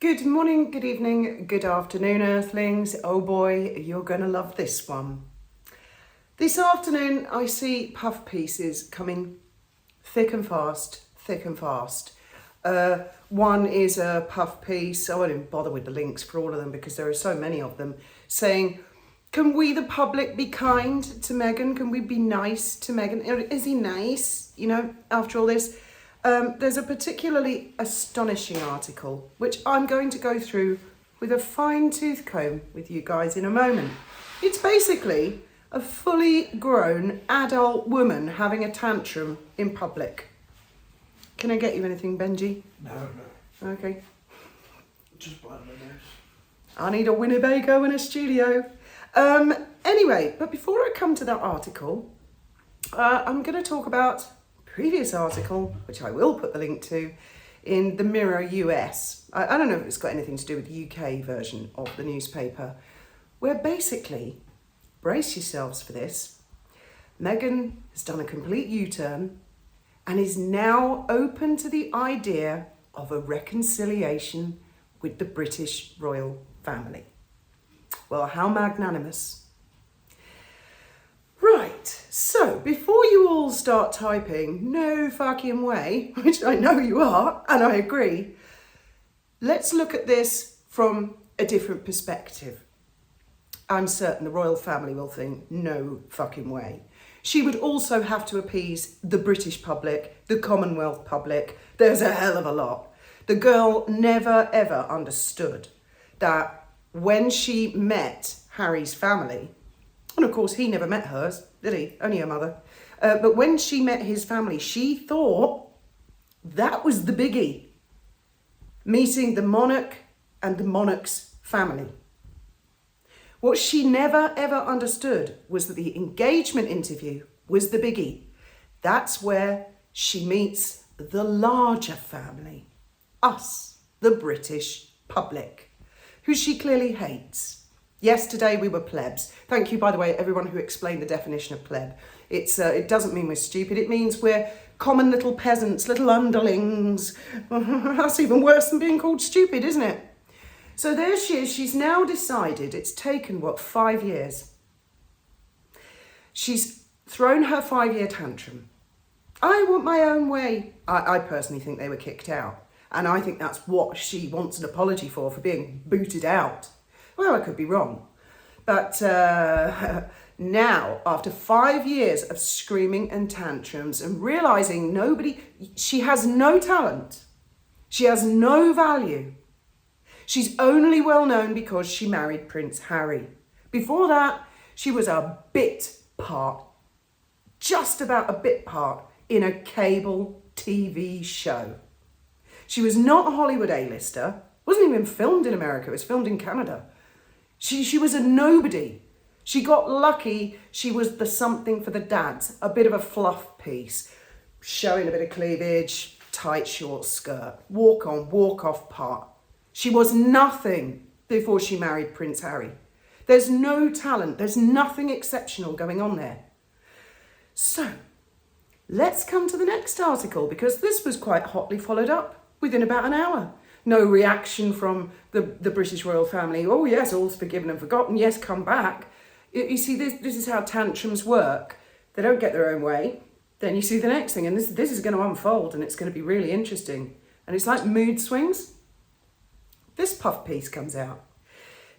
Good morning, good evening, good afternoon, Earthlings. Oh boy, you're going to love this one. This afternoon, I see puff pieces coming thick and fast, thick and fast. One is a puff piece, I won't even bother with the links for all of them because there are so many of them, saying, can we, the public, be kind to Meghan? Can we be nice to Meghan? Is he nice, after all this? There's a particularly astonishing article, which I'm going to go through with a fine-tooth comb with you guys in a moment. It's basically a fully grown adult woman having a tantrum in public. Can I get you anything, Benji? No. Okay. Just blow my nose. I need a Winnebago in a studio. Anyway, but before I come to that article, I'm going to talk about previous article, which I will put the link to, in the Mirror US. I don't know if it's got anything to do with the UK version of the newspaper, where basically, brace yourselves for this, Meghan has done a complete U-turn and is now open to the idea of a reconciliation with the British royal family. Well, how magnanimous. Right, so before you all start typing, no fucking way, which I know you are, and I agree, let's look at this from a different perspective. I'm certain the royal family will think, no fucking way. She would also have to appease the British public, the Commonwealth public. There's a hell of a lot. The girl never ever understood that when she met Harry's family, and of course he never met hers, did he? Only her mother. But when she met his family, she thought that was the biggie. Meeting the monarch and the monarch's family. What she never ever understood was that the engagement interview was the biggie. That's where she meets the larger family. Us, the British public, who she clearly hates. Yesterday we were plebs. Thank you, by the way, everyone who explained the definition of pleb. It doesn't mean we're stupid. It means we're common little peasants, little underlings. That's even worse than being called stupid, isn't it? So there she is. She's now decided, it's taken, 5 years. She's thrown her 5-year tantrum. I want my own way. I personally think they were kicked out. And I think that's what she wants an apology for being booted out. Well, I could be wrong. But now, after 5 years of screaming and tantrums and realising she has no talent, she has no value. She's only well known because she married Prince Harry. Before that, she was a bit part, just about a bit part, in a cable TV show. She was not a Hollywood A-lister, wasn't even filmed in America, it was filmed in Canada. She was a nobody. She got lucky she was the something for the dads, a bit of a fluff piece, showing a bit of cleavage, tight short skirt, walk on, walk off part. She was nothing before she married Prince Harry. There's no talent, there's nothing exceptional going on there. So, let's come to the next article because this was quite hotly followed up within about an hour. No reaction from the British royal family. Oh yes, all's forgiven and forgotten. Yes, come back. You see, this is how tantrums work. They don't get their own way. Then you see the next thing, and this is going to unfold, and it's going to be really interesting. And it's like mood swings. This puff piece comes out.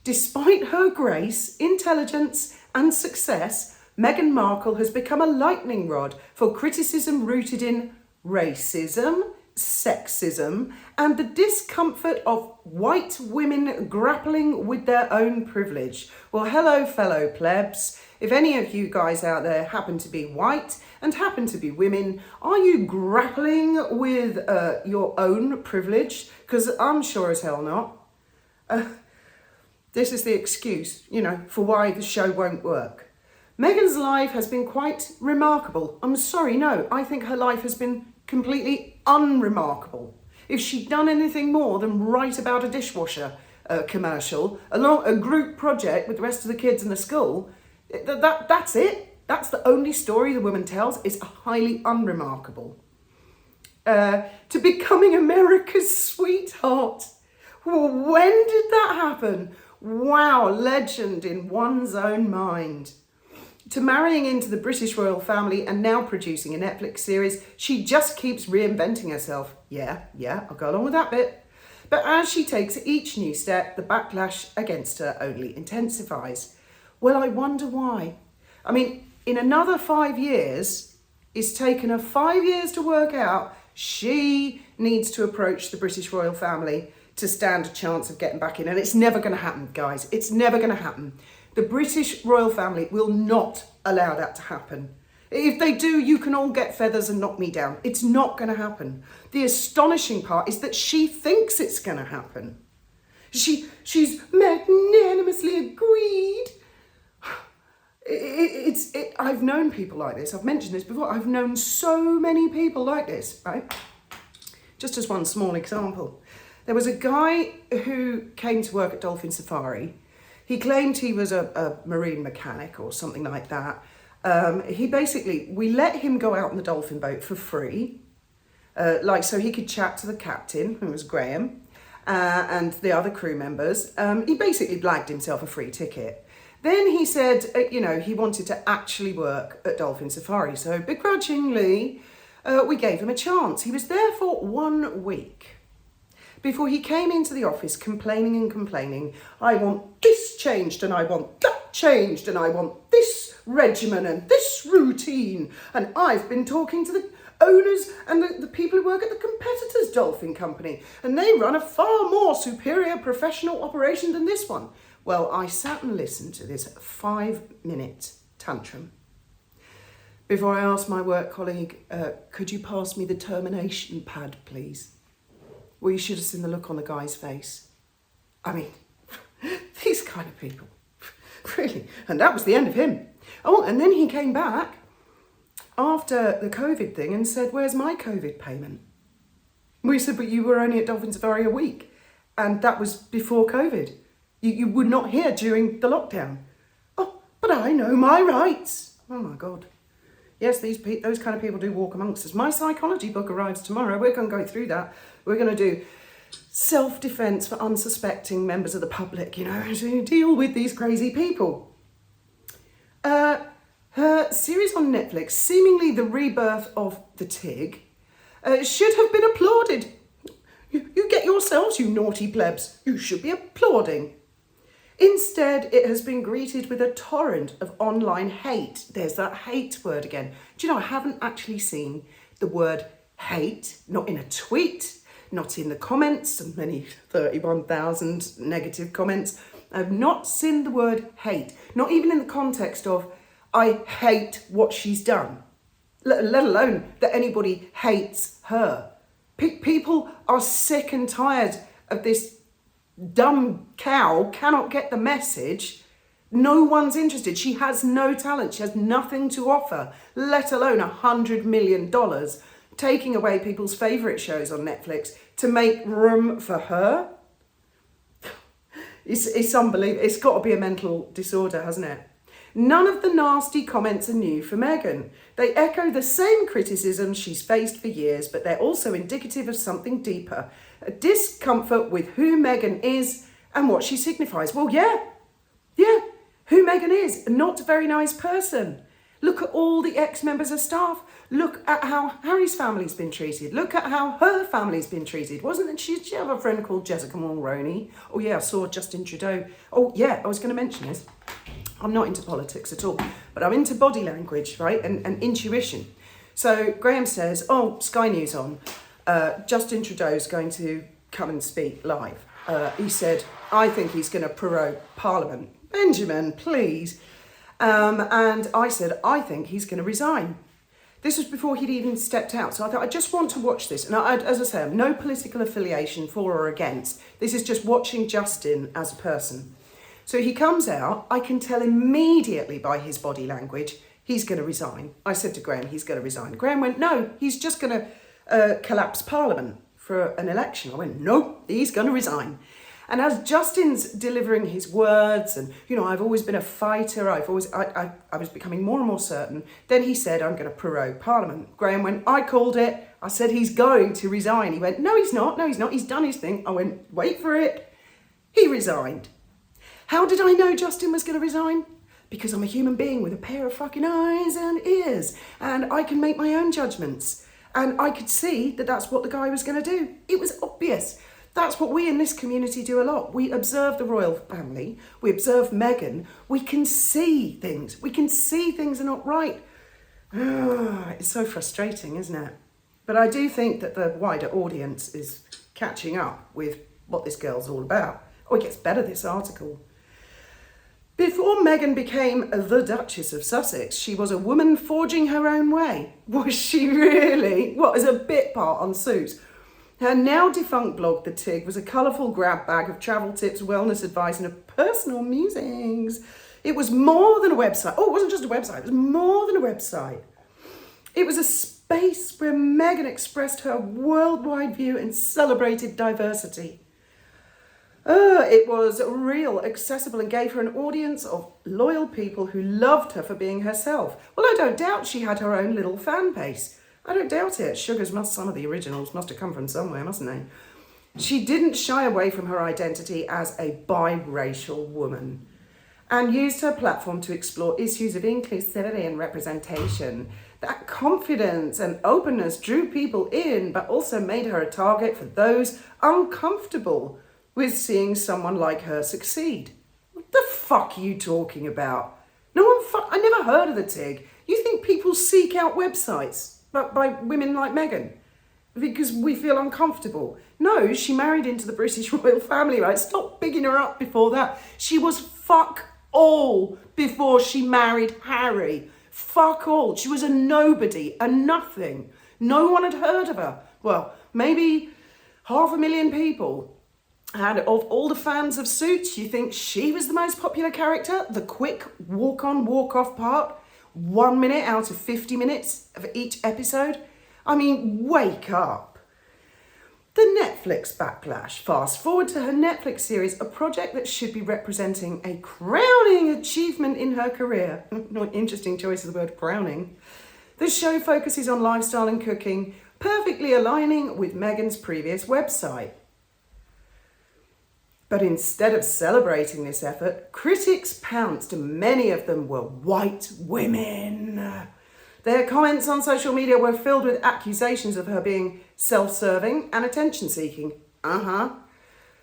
Despite her grace, intelligence, and success, Meghan Markle has become a lightning rod for criticism rooted in racism, sexism, and the discomfort of white women grappling with their own privilege. Well, hello, fellow plebs. If any of you guys out there happen to be white and happen to be women, are you grappling with your own privilege? Because I'm sure as hell not. This is the excuse, for why the show won't work. Meghan's life has been quite remarkable. I'm sorry, no, I think her life has been completely unremarkable. If she'd done anything more than write about a dishwasher commercial, along a group project with the rest of the kids in the school, that's it. That's the only story the woman tells. It's highly unremarkable. To becoming America's sweetheart. Well, when did that happen? Wow, legend in one's own mind. To marrying into the British royal family and now producing a Netflix series, she just keeps reinventing herself. Yeah, I'll go along with that bit. But as she takes each new step, the backlash against her only intensifies. Well, I wonder why. I mean, in another 5 years, it's taken her 5 years to work out she needs to approach the British royal family to stand a chance of getting back in. And it's never going to happen, guys. It's never going to happen. The British royal family will not allow that to happen. If they do, you can all get feathers and knock me down. It's not going to happen. The astonishing part is that she thinks it's going to happen. She's magnanimously agreed. I've known people like this. I've mentioned this before. I've known so many people like this, right? Just as one small example. There was a guy who came to work at Dolphin Safari. He claimed he was a marine mechanic or something like that. We let him go out on the dolphin boat for free, so he could chat to the captain, who was Graham, and the other crew members. He basically blagged himself a free ticket. Then he said, he wanted to actually work at Dolphin Safari. So begrudgingly, we gave him a chance. He was there for 1 week. Before he came into the office complaining, I want this changed and I want that changed and I want this regimen and this routine. And I've been talking to the owners and the people who work at the competitor's dolphin company, and they run a far more superior professional operation than this one. Well, I sat and listened to this 5-minute tantrum before I asked my work colleague, could you pass me the termination pad, please? Well, you should have seen the look on the guy's face. I mean, these kind of people, really. And that was the end of him. Oh, and then he came back after the COVID thing and said, where's my COVID payment? We said, but you were only at Dolphin Safari a week. And that was before COVID. You were not here during the lockdown. Oh, but I know my rights. Oh my God. Yes, those kind of people do walk amongst us. My psychology book arrives tomorrow. We're going to go through that. We're going to do self-defense for unsuspecting members of the public, to deal with these crazy people. Her series on Netflix, seemingly the rebirth of the TIG, should have been applauded. You get yourselves, you naughty plebs. You should be applauding. Instead, it has been greeted with a torrent of online hate. There's that hate word again. Do you know, I haven't actually seen the word hate, not in a tweet, not in the comments, and many 31,000 negative comments. I've not seen the word hate, not even in the context of, I hate what she's done, let alone that anybody hates her. People are sick and tired of this dumb cow cannot get the message. No one's interested. She has no talent. She has nothing to offer, let alone $100 million, taking away people's favourite shows on Netflix to make room for her. It's unbelievable. It's got to be a mental disorder, hasn't it? None of the nasty comments are new for Meghan. They echo the same criticism she's faced for years, but they're also indicative of something deeper. A discomfort with who Meghan is and what she signifies. Well, yeah, who Meghan is. Not a very nice person. Look at all the ex-members of staff. Look at how Harry's family's been treated. Look at how her family's been treated. Wasn't it? She have a friend called Jessica Mulroney. Oh yeah, I saw Justin Trudeau. Oh yeah, I was going to mention this. I'm not into politics at all, but I'm into body language, right? And intuition. So Graham says, oh, Sky News on. Justin Trudeau's going to come and speak live. He said, I think he's going to prorogue Parliament. Benjamin, please. And I said, I think he's going to resign. This was before he'd even stepped out. So I thought, I just want to watch this. And as I say, I have no political affiliation for or against. This is just watching Justin as a person. So he comes out. I can tell immediately by his body language, he's going to resign. I said to Graham, he's going to resign. Graham went, no, he's just going to collapse Parliament for an election. I went, no, he's going to resign. And as Justin's delivering his words, and, I've always been a fighter, I was becoming more and more certain, then he said, I'm going to prorogue Parliament. Graham went, I called it. I said, he's going to resign. He went, no, he's not. He's done his thing. I went, wait for it. He resigned. How did I know Justin was going to resign? Because I'm a human being with a pair of fucking eyes and ears, and I can make my own judgments. And I could see that that's what the guy was going to do. It was obvious. That's what we in this community do a lot. We observe the royal family. We observe Meghan. We can see things. We can see things are not right. It's so frustrating, isn't it? But I do think that the wider audience is catching up with what this girl's all about. Oh, it gets better, this article. Before Meghan became the Duchess of Sussex, she was a woman forging her own way. Was she really? What, as a bit part on Suits? Her now defunct blog, The Tig, was a colourful grab bag of travel tips, wellness advice and of personal musings. It was more than a website. Oh, it wasn't just a website. It was more than a website. It was a space where Meghan expressed her worldwide view and celebrated diversity. It was real, accessible, and gave her an audience of loyal people who loved her for being herself. Well, I don't doubt she had her own little fan base. I don't doubt it. Some of the originals must have come from somewhere, mustn't they? She didn't shy away from her identity as a biracial woman and used her platform to explore issues of inclusivity and representation. That confidence and openness drew people in, but also made her a target for those uncomfortable with seeing someone like her succeed. What the fuck are you talking about? I never heard of the Tig. You think people seek out websites by women like Meghan because we feel uncomfortable? No, she married into the British royal family, right? Stop bigging her up before that. She was fuck all before she married Harry. Fuck all. She was a nobody, a nothing. No one had heard of her. Well, maybe 500,000 people. And of all the fans of Suits, you think she was the most popular character? The quick walk-on, walk-off part? 1 minute out of 50 minutes of each episode? I mean, wake up. The Netflix backlash. Fast forward to her Netflix series, a project that should be representing a crowning achievement in her career. Interesting choice of the word crowning. The show focuses on lifestyle and cooking, perfectly aligning with Meghan's previous website. But instead of celebrating this effort, critics pounced, and many of them were white women. Their comments on social media were filled with accusations of her being self-serving and attention-seeking.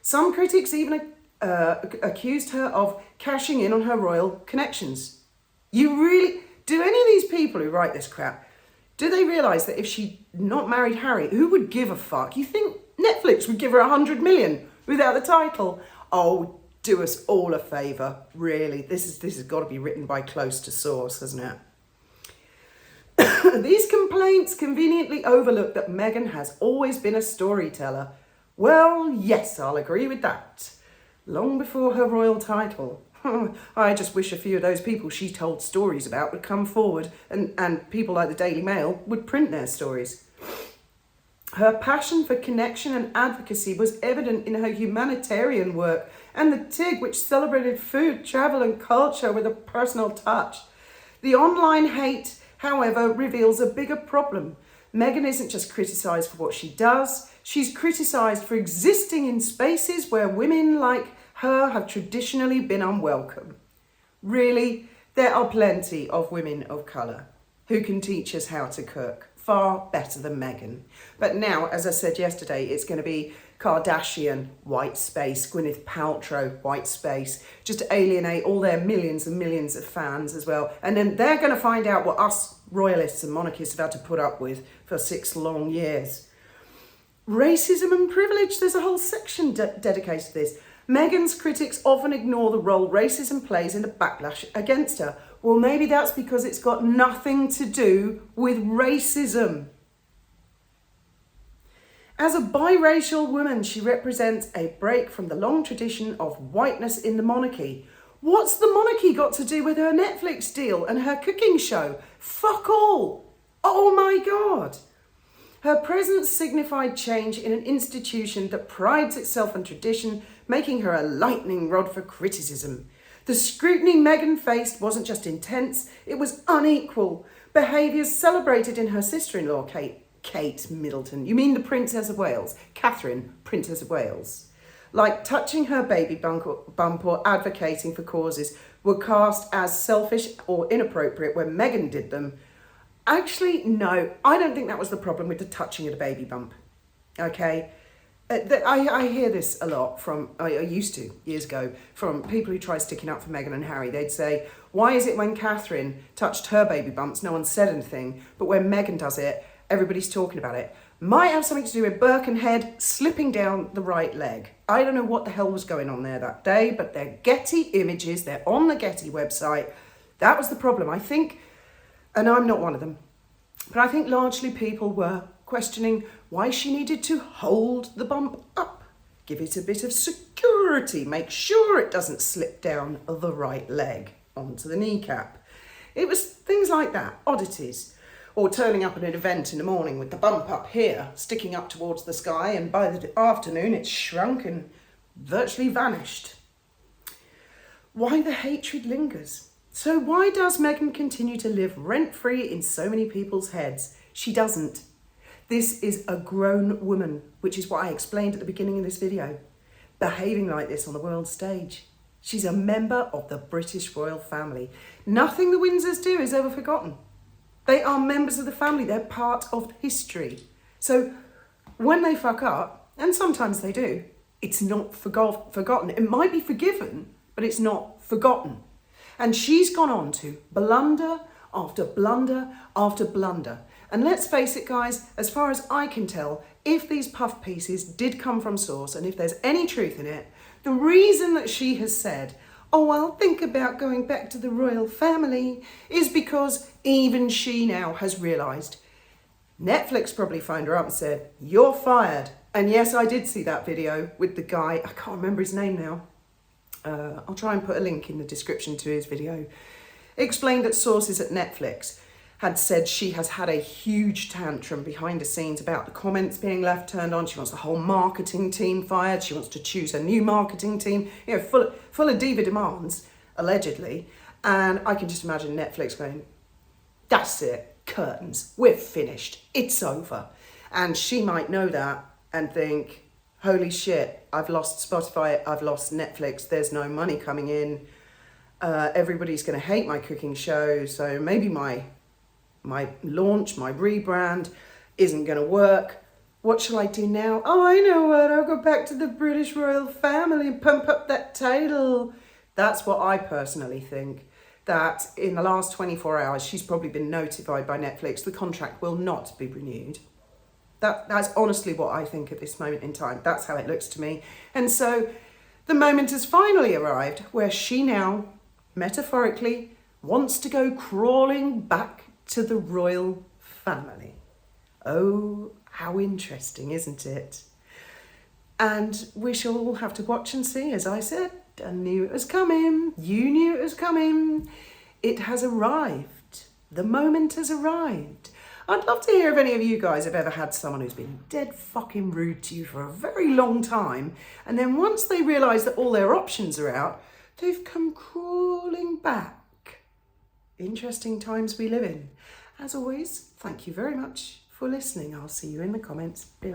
Some critics even accused her of cashing in on her royal connections. Do any of these people who write this crap, do they realise that if she'd not married Harry, who would give a fuck? You think Netflix would give her 100 million without the title? Oh, do us all a favour, really. This has got to be written by close to source, hasn't it? These complaints conveniently overlook that Meghan has always been a storyteller. Well, yes, I'll agree with that. Long before her royal title. I just wish a few of those people she told stories about would come forward and people like the Daily Mail would print their stories. Her passion for connection and advocacy was evident in her humanitarian work and the Tig, which celebrated food, travel and culture with a personal touch. The online hate, however, reveals a bigger problem. Meghan isn't just criticised for what she does, she's criticised for existing in spaces where women like her have traditionally been unwelcome. Really, there are plenty of women of colour who can teach us how to cook. Far better than Meghan. But now, as I said yesterday, it's going to be Kardashian, white space, Gwyneth Paltrow, white space, just to alienate all their millions and millions of fans as well. And then they're going to find out what us royalists and monarchists have had to put up with for 6 long years. Racism and privilege, there's a whole section dedicated to this. Meghan's critics often ignore the role racism plays in the backlash against her. Well, maybe that's because it's got nothing to do with racism. As a biracial woman, she represents a break from the long tradition of whiteness in the monarchy. What's the monarchy got to do with her Netflix deal and her cooking show? Fuck all. Oh my God. Her presence signified change in an institution that prides itself on tradition, making her a lightning rod for criticism. The scrutiny Meghan faced wasn't just intense, it was unequal. Behaviours celebrated in her sister-in-law, Kate Middleton. You mean the Princess of Wales? Catherine, Princess of Wales. Like touching her baby bump or advocating for causes were cast as selfish or inappropriate when Meghan did them. Actually, no, I don't think that was the problem with the touching of the baby bump. Okay? I hear this a lot from, I used to, years ago, from people who try sticking up for Meghan and Harry. They'd say, why is it when Catherine touched her baby bumps, no one said anything, but when Meghan does it, everybody's talking about it? Might have something to do with Birkenhead slipping down the right leg. I don't know what the hell was going on there that day, but they're Getty images, they're on the Getty website. That was the problem, I think, and I'm not one of them, but I think largely people were questioning why she needed to hold the bump up, give it a bit of security, make sure it doesn't slip down the right leg onto the kneecap. It was things like that, oddities. Or turning up at an event in the morning with the bump up here, sticking up towards the sky, and by the afternoon it's shrunk and virtually vanished. Why the hatred lingers? So why does Meghan continue to live rent-free in so many people's heads? She doesn't. This is a grown woman, which is what I explained at the beginning of this video, behaving like this on the world stage. She's a member of the British royal family. Nothing the Windsors do is ever forgotten. They are members of the family. They're part of history. So when they fuck up, and sometimes they do, it's not forgotten. It might be forgiven, but it's not forgotten. And she's gone on to blunder after blunder after blunder. And let's face it, guys, as far as I can tell, if these puff pieces did come from source, and if there's any truth in it, the reason that she has said, oh, I'll think about going back to the royal family, is because even she now has realised. Netflix probably phoned her up and said, you're fired. And yes, I did see that video with the guy, I can't remember his name now. I'll try and put a link in the description to his video. Explained that sources at Netflix had said she has had a huge tantrum behind the scenes about the comments being left turned on. She wants the whole marketing team fired. She wants to choose a new marketing team, you know, full of diva demands, allegedly. And I can just imagine Netflix going, that's it, curtains, we're finished, it's over. And she might know that and think, holy shit, I've lost Spotify, I've lost Netflix, there's no money coming in. Everybody's gonna hate my cooking show, so maybe my launch, my rebrand isn't going to work. What shall I do now? Oh, I know what, I'll go back to the British royal family and pump up that title. That's what I personally think, that in the last 24 hours, she's probably been notified by Netflix the contract will not be renewed. That's honestly what I think at this moment in time. That's how it looks to me. And so the moment has finally arrived where she now, metaphorically, wants to go crawling back to the royal family. Oh, how interesting, isn't it? And we shall all have to watch and see. As I said, I knew it was coming. You knew it was coming. It has arrived. The moment has arrived. I'd love to hear if any of you guys have ever had someone who's been dead fucking rude to you for a very long time, and then once they realise that all their options are out, they've come crawling back. Interesting times we live in. As always, thank you very much for listening. I'll see you in the comments below.